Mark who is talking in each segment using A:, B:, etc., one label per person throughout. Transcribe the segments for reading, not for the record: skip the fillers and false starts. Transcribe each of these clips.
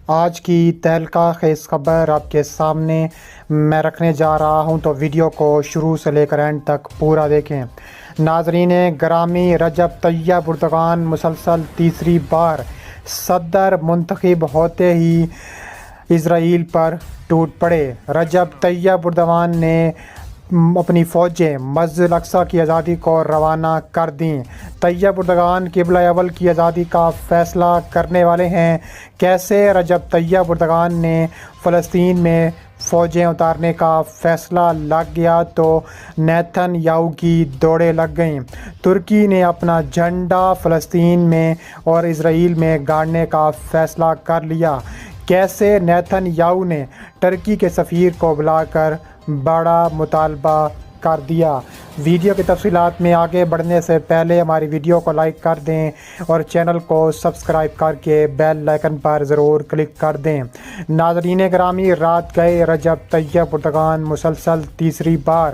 A: آج کی تہلکہ خیز خبر آپ کے سامنے میں رکھنے جا رہا ہوں، تو ویڈیو کو شروع سے لے کر اینڈ تک پورا دیکھیں۔ ناظرین گرامی، رجب طیب اردوغان مسلسل تیسری بار صدر منتخب ہوتے ہی اسرائیل پر ٹوٹ پڑے۔ رجب طیب اردوغان نے اپنی فوجیں مسجد الاقصیٰ کی آزادی کو روانہ کر دیں۔ طیب اردوغان قبلہ اول کی آزادی کا فیصلہ کرنے والے ہیں۔ کیسے رجب طیب اردوغان نے فلسطین میں فوجیں اتارنے کا فیصلہ لگ گیا تو نیتن یاہو کی دوڑیں لگ گئیں۔ ترکی نے اپنا جھنڈا فلسطین میں اور اسرائیل میں گاڑنے کا فیصلہ کر لیا۔ کیسے نیتن یاہو نے ترکی کے سفیر کو بلا کر بڑا مطالبہ کر دیا۔ ویڈیو کی تفصیلات میں آگے بڑھنے سے پہلے ہماری ویڈیو کو لائک کر دیں اور چینل کو سبسکرائب کر کے بیل آئیکن پر ضرور کلک کر دیں۔ ناظرین گرامی، رات گئے رجب طیب اردوغان مسلسل تیسری بار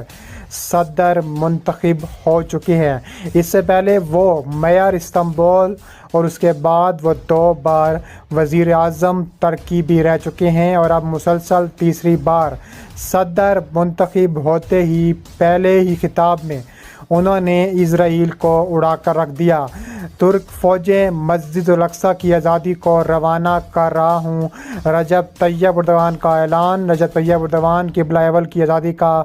A: صدر منتخب ہو چکے ہیں۔ اس سے پہلے وہ میئر استنبول اور اس کے بعد وہ 2 بار وزیر اعظم ترکی بھی رہ چکے ہیں، اور اب مسلسل تیسری بار صدر منتخب ہوتے ہی پہلے ہی خطاب میں انہوں نے اسرائیل کو اڑا کر رکھ دیا۔ ترک فوجیں مسجد الاقصیٰ کی آزادی کو روانہ کر رہا ہوں، رجب طیب اردوغان کا اعلان۔ رجب طیب اردوغان قبلہ اول کی آزادی کا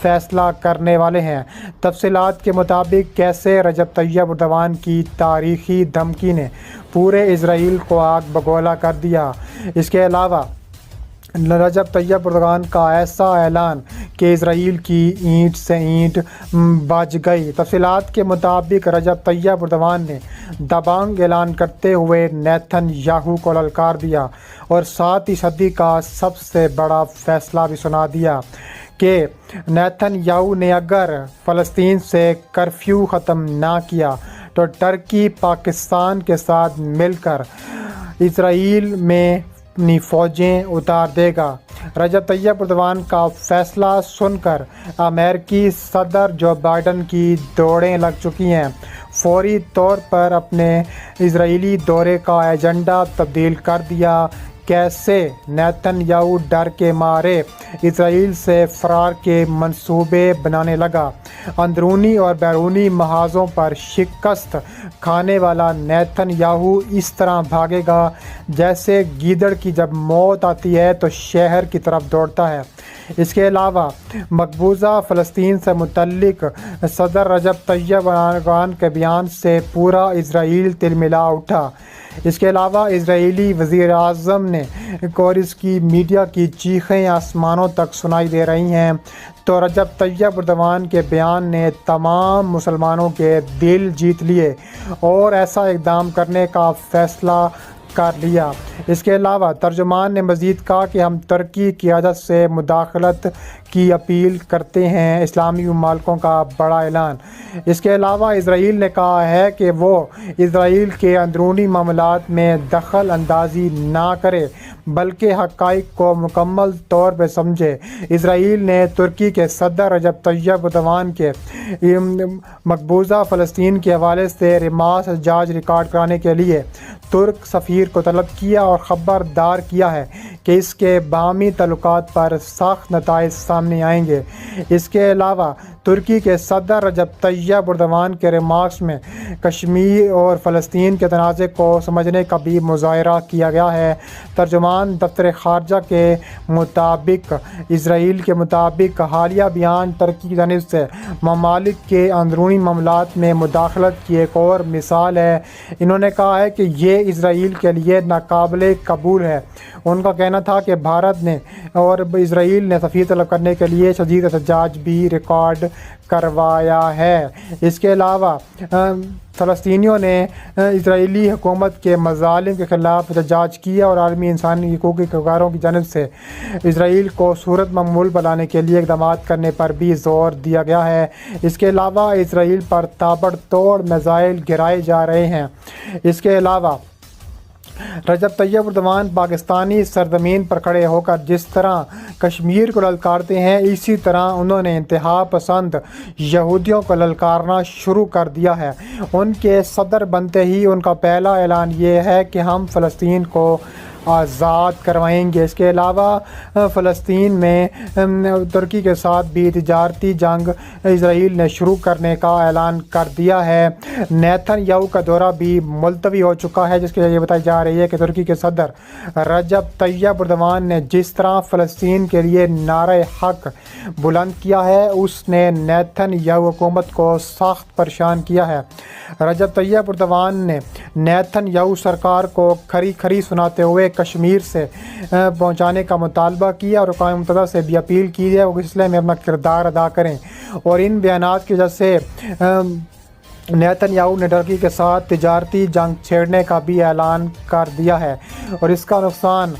A: فیصلہ کرنے والے ہیں۔ تفصیلات کے مطابق کیسے رجب طیب اردوغان کی تاریخی دھمکی نے پورے اسرائیل کو آگ بگولا کر دیا۔ اس کے علاوہ رجب طیب اردوغان کا ایسا اعلان کہ اسرائیل کی اینٹ سے اینٹ بج گئی۔ تفصیلات کے مطابق رجب طیب اردوغان نے دبنگ اعلان کرتے ہوئے نیتن یاہو کو للکار دیا اور 7 صدی کا سب سے بڑا فیصلہ بھی سنا دیا کہ نیتن یاہو نے اگر فلسطین سے کرفیو ختم نہ کیا تو ترکی پاکستان کے ساتھ مل کر اسرائیل میں اپنی فوجیں اتار دے گا۔ رجب طیب اردوغان کا فیصلہ سن کر امریکی صدر جو بائیڈن کی دوڑیں لگ چکی ہیں۔ فوری طور پر اپنے اسرائیلی دورے کا ایجنڈا تبدیل کر دیا۔ کیسے نیتن یاہو ڈر کے مارے اسرائیل سے فرار کے منصوبے بنانے لگا۔ اندرونی اور بیرونی محاذوں پر شکست کھانے والا نیتن یاہو اس طرح بھاگے گا جیسے گیدڑ کی جب موت آتی ہے تو شہر کی طرف دوڑتا ہے۔ اس کے علاوہ مقبوضہ فلسطین سے متعلق صدر رجب طیب اردوغان کے بیان سے پورا اسرائیل تلملا اٹھا۔ اس کے علاوہ اسرائیلی وزیر اعظم نے اور اس کی میڈیا کی چیخیں آسمانوں تک سنائی دے رہی ہیں، تو رجب طیب اردوغان کے بیان نے تمام مسلمانوں کے دل جیت لیے اور ایسا اقدام کرنے کا فیصلہ کر لیا۔ اس کے علاوہ ترجمان نے مزید کہا کہ ہم ترکی کی قیادت سے مداخلت کی اپیل کرتے ہیں۔ اسلامی ممالکوں کا بڑا اعلان۔ اس کے علاوہ اسرائیل نے کہا ہے کہ وہ اسرائیل کے اندرونی معاملات میں دخل اندازی نہ کرے بلکہ حقائق کو مکمل طور پر سمجھے۔ اسرائیل نے ترکی کے صدر رجب طیب اردوغان کے مقبوضہ فلسطین کے حوالے سے ریماس احتجاج ریکارڈ کرانے کے لیے ترک سفیر کو طلب کیا اور خبردار کیا ہے کہ اس کے باہمی تعلقات پر سخت نتائج سامنے آئیں گے۔ اس کے علاوہ ترکی کے صدر رجب طیب اردوغان کے ریمارکس میں کشمیر اور فلسطین کے تنازع کو سمجھنے کا بھی مظاہرہ کیا گیا ہے۔ ترجمان دفتر خارجہ کے مطابق اسرائیل کے مطابق حالیہ بیان ترکی کی جانب سے ممالک کے اندرونی معاملات میں مداخلت کی ایک اور مثال ہے۔ انہوں نے کہا ہے کہ یہ اسرائیل کے لیے ناقابل قبول ہے۔ ان کا کہنا تھا کہ بھارت نے اور اسرائیل نے سفیر طلب کرنے کے لیے شدید احتجاج بھی ریکارڈ کروایا ہے۔ اس کے علاوہ فلسطینیوں نے اسرائیلی حکومت کے مظالم کے خلاف احتجاج کیا اور عالمی انسانی حقوق کے کارکنوں کی جانب سے اسرائیل کو صورت معمول پر لانے کے لیے اقدامات کرنے پر بھی زور دیا گیا ہے۔ اس کے علاوہ اسرائیل پر تابڑ توڑ میزائل گرائے جا رہے ہیں۔ اس کے علاوہ رجب طیب اردوغان پاکستانی سرزمین پر کھڑے ہو کر جس طرح کشمیر کو للکارتے ہیں، اسی طرح انہوں نے انتہا پسند یہودیوں کو للکارنا شروع کر دیا ہے۔ ان کے صدر بنتے ہی ان کا پہلا اعلان یہ ہے کہ ہم فلسطین کو آزاد کروائیں گے۔ اس کے علاوہ فلسطین میں ترکی کے ساتھ بھی تجارتی جنگ اسرائیل نے شروع کرنے کا اعلان کر دیا ہے۔ نیتن یاہو کا دورہ بھی ملتوی ہو چکا ہے، جس کی وجہ یہ بتائی جا رہی ہے کہ ترکی کے صدر رجب طیب اردوان نے جس طرح فلسطین کے لیے نعرہ حق بلند کیا ہے، اس نے نیتن یاہو حکومت کو سخت پریشان کیا ہے۔ رجب طیب اردوان نے نیتن یاہو سرکار کو کھری کھری سناتے ہوئے کشمیر سے پہنچانے کا مطالبہ کیا اور اقوام متحدہ سے بھی اپیل کی ہے وہ اس سلسلے میں اپنا کردار ادا کریں، اور ان بیانات کی وجہ سے نیتن یاہو نے ترکی کے ساتھ تجارتی جنگ چھیڑنے کا بھی اعلان کر دیا ہے، اور اس کا نقصان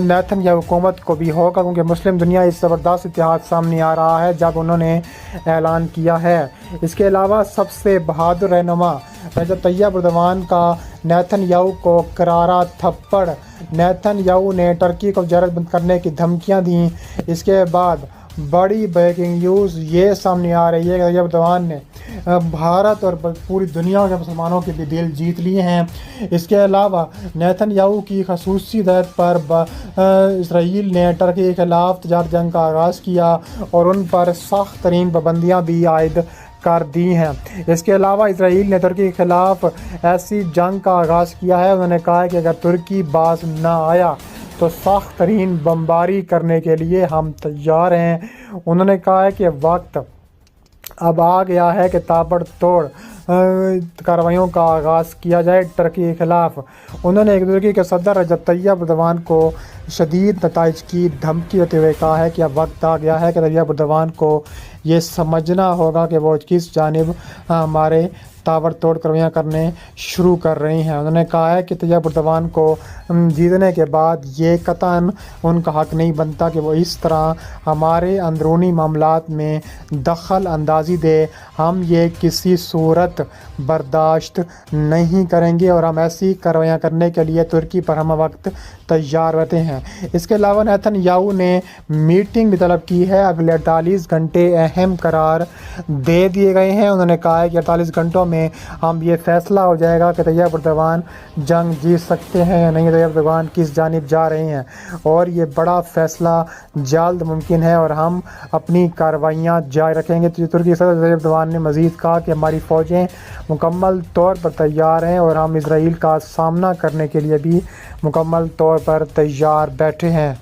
A: نیتن یاہو حکومت کو بھی ہوگا، کیونکہ مسلم دنیا اس زبردست اتحاد سامنے آ رہا ہے جب انہوں نے اعلان کیا ہے۔ اس کے علاوہ سب سے بہادر رہنما رجب طیب اردوان کا نیتن یاہو کو کرارا تھپڑ۔ نیتن یاہو نے ترکی کو زیارت بند کرنے کی دھمکیاں دیں۔ اس کے بعد بڑی بریکنگ نیوز یہ سامنے آ رہی ہے کہ طیب اردوان نے بھارت اور پوری دنیا کے مسلمانوں کے بھی دل جیت لیے ہیں۔ اس کے علاوہ نیتن یاہو کی خصوصی ہدایت پر اسرائیل نے ترکی کے خلاف تجارتی جنگ کا آغاز کیا اور ان پر سخت ترین پابندیاں بھی عائد کر دی ہیں۔ اس کے علاوہ اسرائیل نے ترکی کے خلاف ایسی جنگ کا آغاز کیا ہے، انہوں نے کہا ہے کہ اگر ترکی باز نہ آیا تو سخت ترین بمباری کرنے کے لیے ہم تیار ہیں۔ انہوں نے کہا ہے کہ وقت اب آ گیا ہے کہ تابڑ توڑ کارروائیوں کا آغاز کیا جائے ترکی کے خلاف۔ انہوں نے ترکی کے صدر رجب طیب اردوان کو شدید نتائج کی دھمکی دیتے ہوئے کہا ہے کہ اب وقت آ گیا ہے کہ طیب اردوان کو یہ سمجھنا ہوگا کہ وہ کس جانب ہمارے تابڑ توڑ کارروائیاں کرنے شروع کر رہی ہیں۔ انہوں نے کہا ہے کہ طیب اردوان کو جیتنے کے بعد یہ قطعاً ان کا حق نہیں بنتا کہ وہ اس طرح ہمارے اندرونی معاملات میں دخل اندازی دے۔ ہم یہ کسی صورت برداشت نہیں کریں گے اور ہم ایسی کارروائیاں کرنے کے لیے ترکی پر ہم وقت تیار رہتے ہیں۔ اس کے علاوہ نیتن یاہو نے میٹنگ بھی طلب کی ہے۔ اگلے 48 گھنٹے اہم قرار دے دیے گئے ہیں۔ انہوں نے کہا ہے کہ 48 گھنٹوں میں ہم یہ فیصلہ ہو جائے گا کہ طیب اردوان جنگ جیت سکتے ہیں یا نہیں، طیب اردوان کس جانب جا رہے ہیں، اور یہ بڑا فیصلہ جلد ممکن ہے اور ہم اپنی کارروائیاں جاری رکھیں گے۔ ترکی صدر طیب اردوان نے مزید کہا کہ ہماری فوجیں مکمل طور پر تیار ہیں اور ہم اسرائیل کا سامنا کرنے کے لیے بھی مکمل طور پر تیار بیٹھے ہیں۔